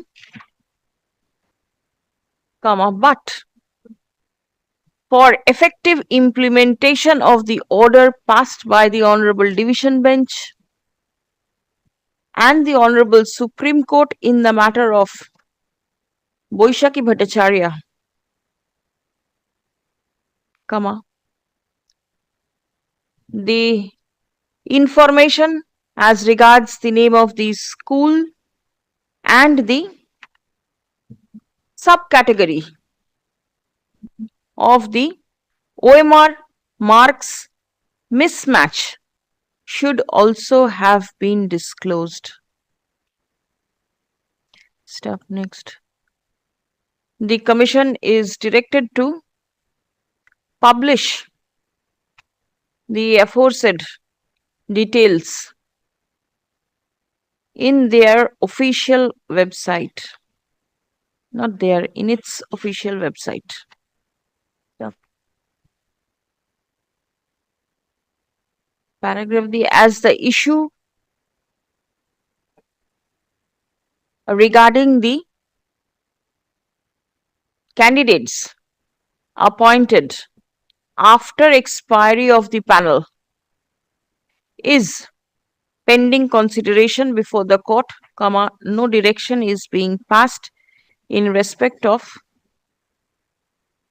but for effective implementation of the order passed by the Honorable Division Bench and the Honorable Supreme Court in the matter of Boishaki Bhattacharya, the information as regards the name of the school and the subcategory of the OMR marks mismatch should also have been disclosed. Step next. The commission is directed to publish the aforesaid details in their official website. Not there, in its official website. Paragraph D, as the issue regarding the candidates appointed after expiry of the panel is pending consideration before the court, no direction is being passed in respect of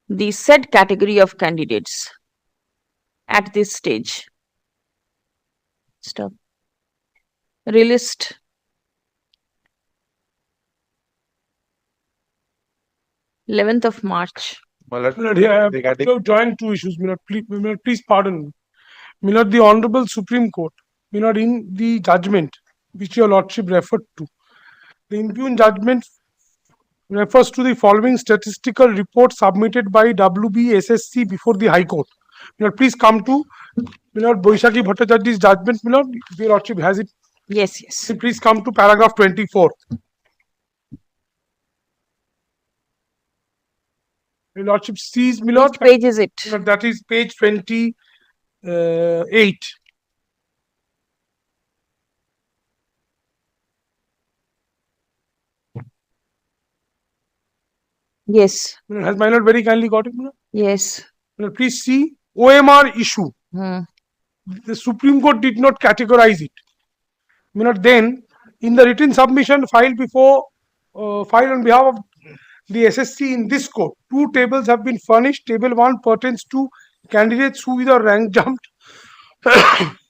the said category of candidates at this stage. Stop. Released 11th of March My lord, My lord, here I have regarding to join two issues. My lord, please pardon me. My lord, the Honorable Supreme Court, my lord, in the judgment which your lordship referred to, the impugned judgment refers to the following statistical report submitted by WBSSC before the High Court. My lord, please come to my lord Boishaki Bhattacharya's judgment. My lord, if your lordship has it, Yes, yes. please come to paragraph 24. Your lordship sees, my lord, Which page is it? my lord, that is page 28. Yes, Has my lord very kindly got it? My lord? yes. My lord, please see OMR issue. Hmm. The Supreme Court did not categorize it. My lord, then in the written submission filed on behalf of the SSC in this court, two tables have been furnished. Table 1 pertains to candidates who either rank jumped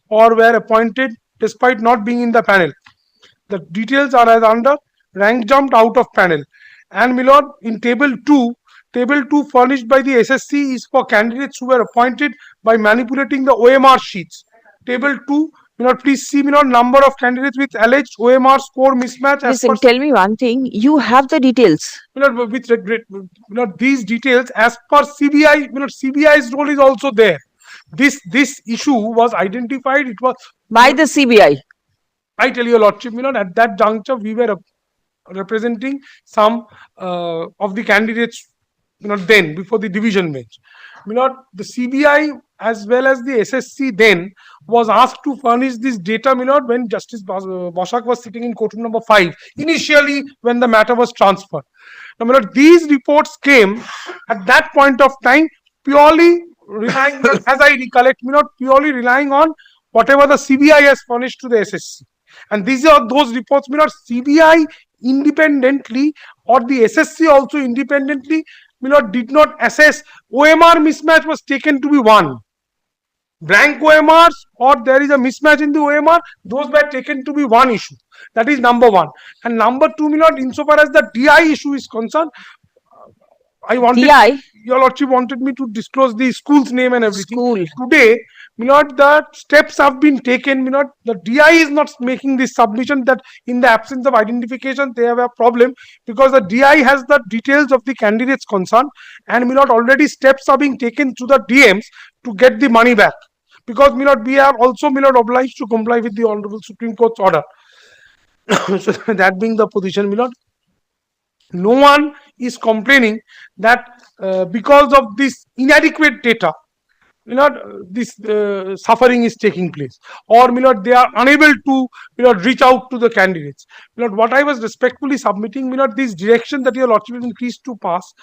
or were appointed despite not being in the panel. The details are as under: rank jumped out of panel. And my lord, in table 2 furnished by the SSC is for candidates who were appointed by manipulating the OMR sheets. Table 2, my lord, please see, my lord, number of candidates with alleged OMR score mismatch as per. Listen, tell me one thing. You have the details. My lord, with regret, my lord, these details as per CBI, my lord, CBI's role is also there. This issue was identified. It was By the CBI. I tell you, lordship, my lord, at that juncture we were representing some of the candidates, then before the division bench. The CBI as well as the SSC then was asked to furnish this data, when Justice Boshak was sitting in courtroom number 5, initially when the matter was transferred. Now, these reports came at that point of time purely relying, as I recollect, purely relying on whatever the CBI has furnished to the SSC. And these are those reports, CBI independently or the SSC also independently, did not assess OMR mismatch was taken to be one. Blank OMRs or there is a mismatch in the OMR, those were taken to be one issue. That is number one. And number two, insofar as the DI issue is concerned, I wanted DI? Your lordship wanted me to disclose the school's name and everything. School. Today, the steps have been taken. The DI is not making this submission that in the absence of identification they have a problem, because the DI has the details of the candidates concerned, and already steps are being taken to the DMs to get the money back, because we are also obliged to comply with the Honorable Supreme Court's order. So that being the position, no one is complaining that because of this inadequate data, this suffering is taking place, or they are unable to reach out to the candidates. What I was respectfully submitting, this direction that your lordship is increased to pass,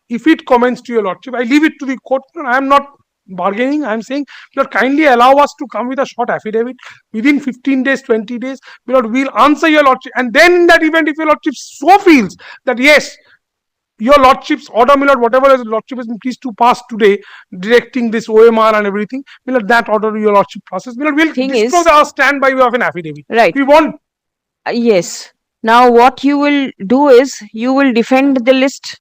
if it comments to your lordship, I leave it to the court. I am not bargaining. I am saying, kindly allow us to come with a short affidavit within 15 days, 20 days. We'll answer your lordship, and then in that event, if your lordship so feels that yes, your lordship's order, whatever your lordship has been pleased to pass today, directing this OMR and everything, that order your lordship passes, we'll disclose our stand by way of an affidavit. Right. We won't. Yes. Now, what you will do is you will defend the list.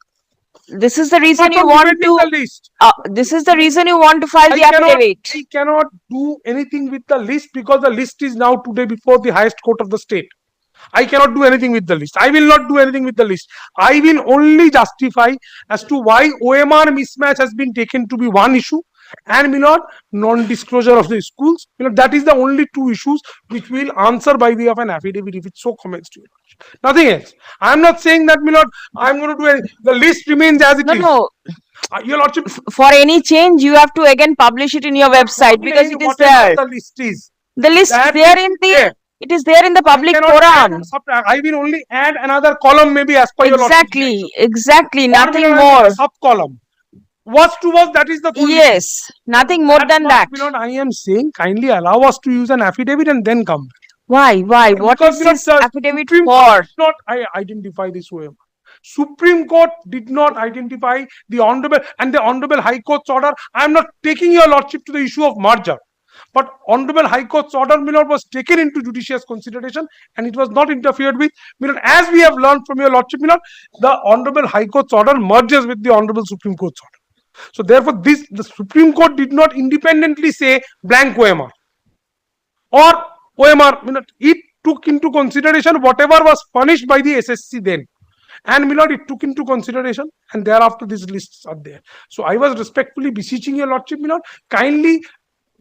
This is the reason you want defending to. the list. This is the reason you want to file the affidavit. I cannot do anything with the list, because the list is now today before the highest court of the state. I cannot do anything with the list. I will not do anything with the list. I will only justify as to why OMR mismatch has been taken to be one issue, and non-disclosure of the schools. That is the only two issues which we'll answer by way of an affidavit if it so comments to you. Nothing else. I am not saying that, I am going to do anything. The list remains as it is. No. Your lordship, For any change, you have to again publish it in your website, because it is there. The list is. The list there in the. It is there in the public forum. I will only add another column, maybe, as per your lordship. Exactly. Nothing more. Sub column. Was to was, that is the only. Yes. Nothing more than that. I am saying, kindly allow us to use an affidavit and then come. Why? What is this affidavit for? Did not identify this way. Supreme Court did not identify the Honorable High Court's order. I am not taking your lordship to the issue of merger. But Honorable High Court's order, my lord, was taken into judicious consideration and it was not interfered with. My lord, as we have learned from your lordship, my lord, the Honorable High Court's order merges with the Honorable Supreme Court's order. So therefore, the Supreme Court did not independently say blank OMR or OMR. My lord, it took into consideration whatever was punished by the SSC then. And my lord, it took into consideration, and thereafter these lists are there. So I was respectfully beseeching your lordship, my lord, kindly,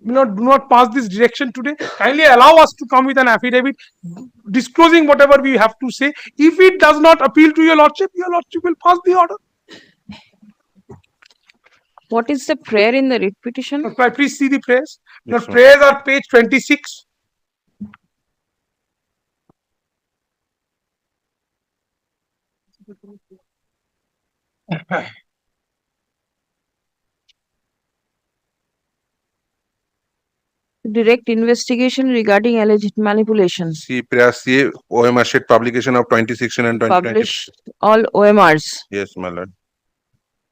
my lord, do not pass this direction today. Kindly allow us to come with an affidavit disclosing whatever we have to say. If it does not appeal to your lordship will pass the order. What is the prayer in the writ petition? Please see the prayers. Your Yes, ma'am. prayers are page 26. Direct investigation regarding alleged manipulation. See, prayer C, OMR sheet publication of 2016 and 2020. Publish all OMRs Yes, my lord.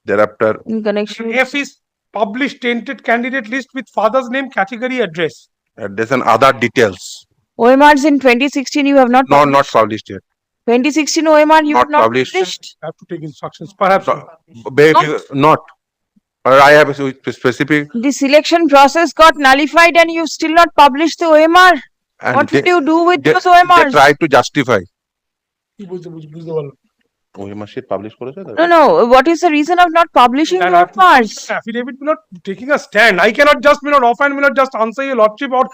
Thereafter, in connection with F is published tainted candidate list with father's name, category, address. there's an other details. OMRs in 2016 you have not No, published. not published yet. 2016 OMR you have Not not published. published. I have to take instructions. Perhaps So, not. Or I have a specific. The selection process got nullified and you've still not published the OMR. And What will you do with those They OMRs? try to justify. বুঝতে পারলাম। OMR sheet publish করেছে তো? No, what is the reason of not publishing That the I have to OMRs? affidavit, not taking a stand. I cannot just, offhand, just answer your lordship or,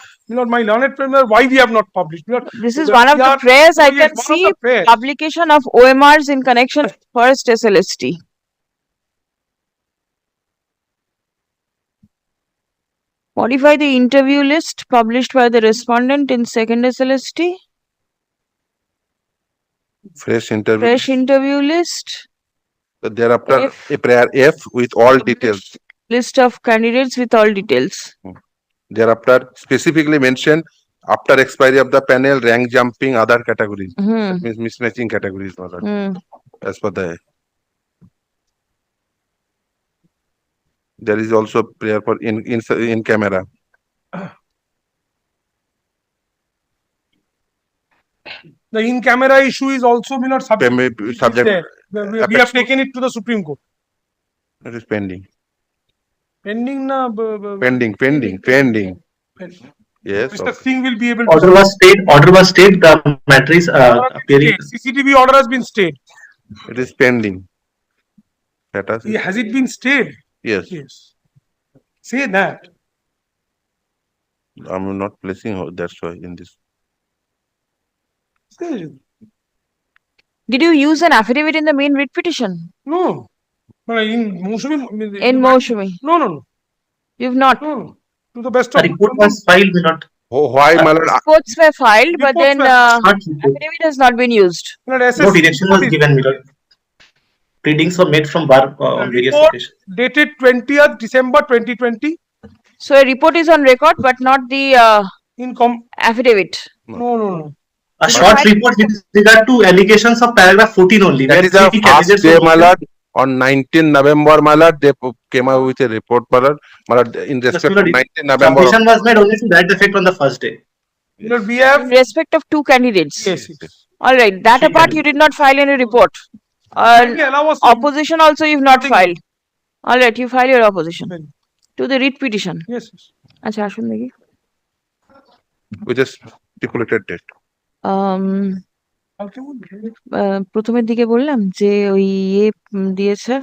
my learned friend, why we have not published. This is one of the prayers I can see. Prayers. Publication of OMRs in connection with first SLST. Modify the interview list published by the respondent in second SLST. Fresh interview. Fresh interview list. Thereafter, F. a prayer F with all details. List of candidates with all details. Thereafter, specifically mentioned after expiry of the panel, rank jumping, other categories. Hmm. That means mismatching categories, my lord, Hmm. as per the. There is also prayer for in camera. The in-camera issue is also, subject. Subject. We have taken it to the Supreme Court. It is pending. Pending, na. Pending. Yes. Mr. Singh will be able to. Order was stayed, the matters appearing. CCTV order has been stayed. It is pending. Status. Has it been stayed? Yes. Yes. Say that. I'm not placing that's why in this. Say. Did you use an affidavit in the main writ petition? No. In Moshumi. In Moshumi? No. You've not. No. To the best The of. report was filed, may not. Oh, why, my lord? Reports were filed, but Reports then were- Not report. affidavit has not been used. No direction was given, may not. Pleadings were made from bar on various Report occasions. dated 20th December 2020. So a report is on record, but not the affidavit. No. A short report with regard to allegations of paragraph 14 only. That where is the three first candidates day, were my mentioned. lord. On 19 November, my lord, they came out with a report, my lord, in Yes, respect my to lord, 19 November. submission was made only to that effect on the first day. We have. In respect of two candidates. Yes. All right. That Three apart, you did not file any report. Kindly allow us to- Opposition also you've not Nothing. filed. All right. You file your opposition to the writ petition. Yes. আচ্ছা আসুন দেখি With a stipulated date. প্রথমের দিকে বললাম যে ওই ইয়ে দিয়েছে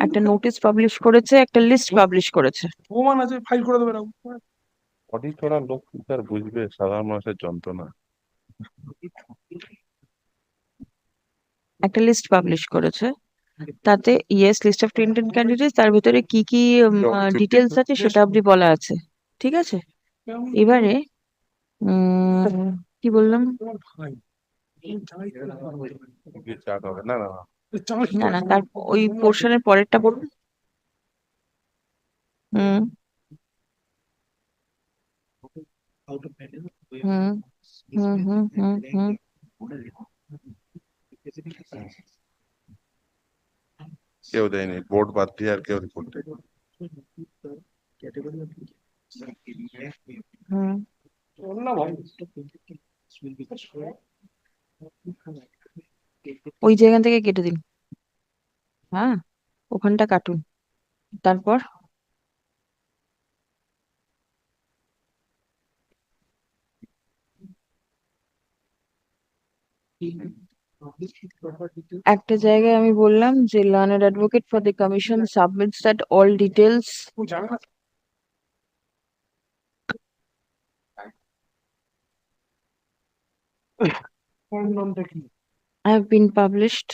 একটা নোটিশ পাবলিশ করেছে একটা লিস্ট পাবলিশ করেছে প্রমাণ আছে ফাইল করে দেবে না অডিট করার লোক কি তার বুঝবে সাধারণ মানুষের যন্ত্রণা। একটা লিস্ট পাবলিশ করেছে তাতে yes list of tainted candidates তার ভিতরে কি কি ডিটেলস আছে সেটা অবধি বলা আছে ঠিক আছে এবারে কি বললাম না না না না তার ওই পোর্শনের পরেরটা বলুন কেউ দেয়নি বোর্ড বাদ দিয়ে আর কেউ রিপোর্ট দেয় হুম। ওই জায়গা থেকে কেটে দিন। হ্যাঁ, ওখানটা কাটুন। তারপর একটা জায়গায় আমি বললাম যে learned advocate for the commission submits that all details have been published.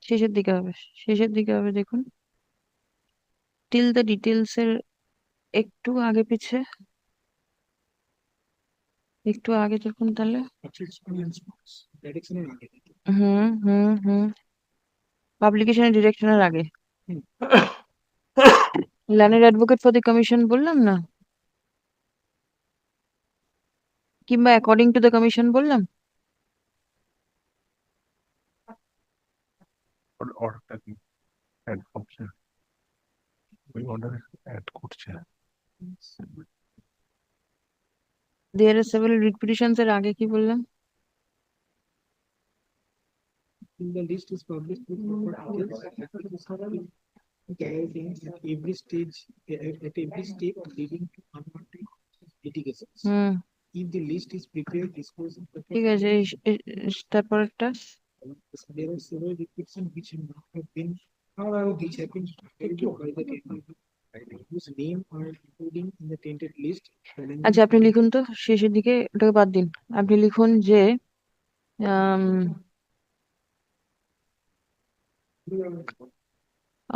শেষের দিকে হবে, শেষের দিকে হবে, দেখুন till the details এর একটু আগে পিছে, একটু আগে দেখুন তাহলে। হুম পাবলিকেশনের ডিরেকশনের আগে learned advocate for the commission বললাম না, কিংবা according to the commission বললাম। অর্ডারটা কি অ্যাড করছে, ওই অর্ডারে অ্যাড করছে। there are several writ petitions এর আগে কি বললাম? The list is published with proper details. At every stage, at every step leading to unwanted litigations. Hmm If the list is prepared, disclosed, ঠিক আছে, তারপরেরটা there are several restrictions which have not have been, which have been affected by the tainted, whose name are including in the tainted list. আচ্ছা আপনি লিখুন তো শেষের দিকে, ওটাকে বাদ দিন, আপনি লিখুন যে আম,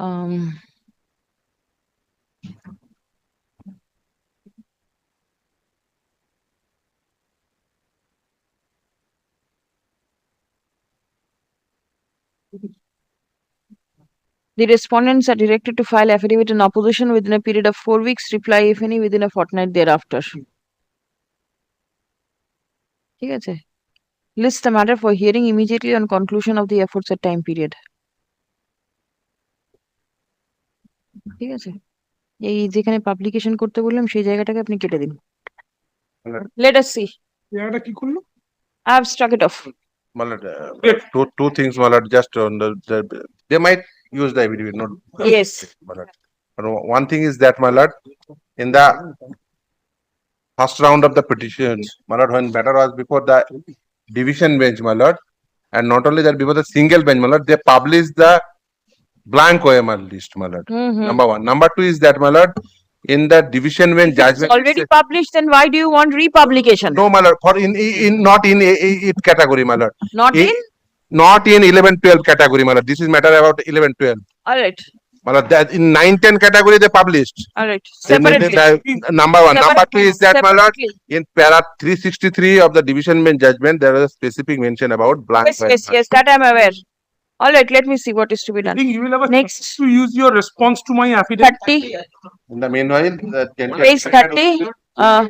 আম, the respondents are directed to file affidavit in opposition within a period of 4 weeks, reply if any within a fortnight thereafter. ঠিক আছে, list the matter for hearing immediately on conclusion of the aforesaid time period. ঠিক আছে, এই যেখানে publication করতে বললাম সেই জায়গাটাকে আপনি কেটে দিন। Let us see. জায়গাটা কি করলো? I have struck it off. Malad, two things, Malad, just on they might use the affidavit, not. Yes. Malad. And one thing is that, Malad, in the first round of the petitions, Malad, when matter was before the division bench, Malad, and not only that, before the single bench, Malad, they published the blank OMR list, Malad. Number one. Number two is that, Malad, in the division bench If it's judgment. already published, then why do you want republication? No, Malad, for in not in it category, Malad. Not in? Not in 11-12 category, Malad. This is matter about 11-12. All right, Malad, that in 9-10 category they published. all right. Then Separately. number one. Number two is that, Malad, Separately. in para 363 of the division bench judgment, there is a specific mention about blank. Yes, that I'm aware. All right, let me see what is to be I done. think you will have a Next. chance to use your response to my affidavit. 30, In the meanwhile, page 30,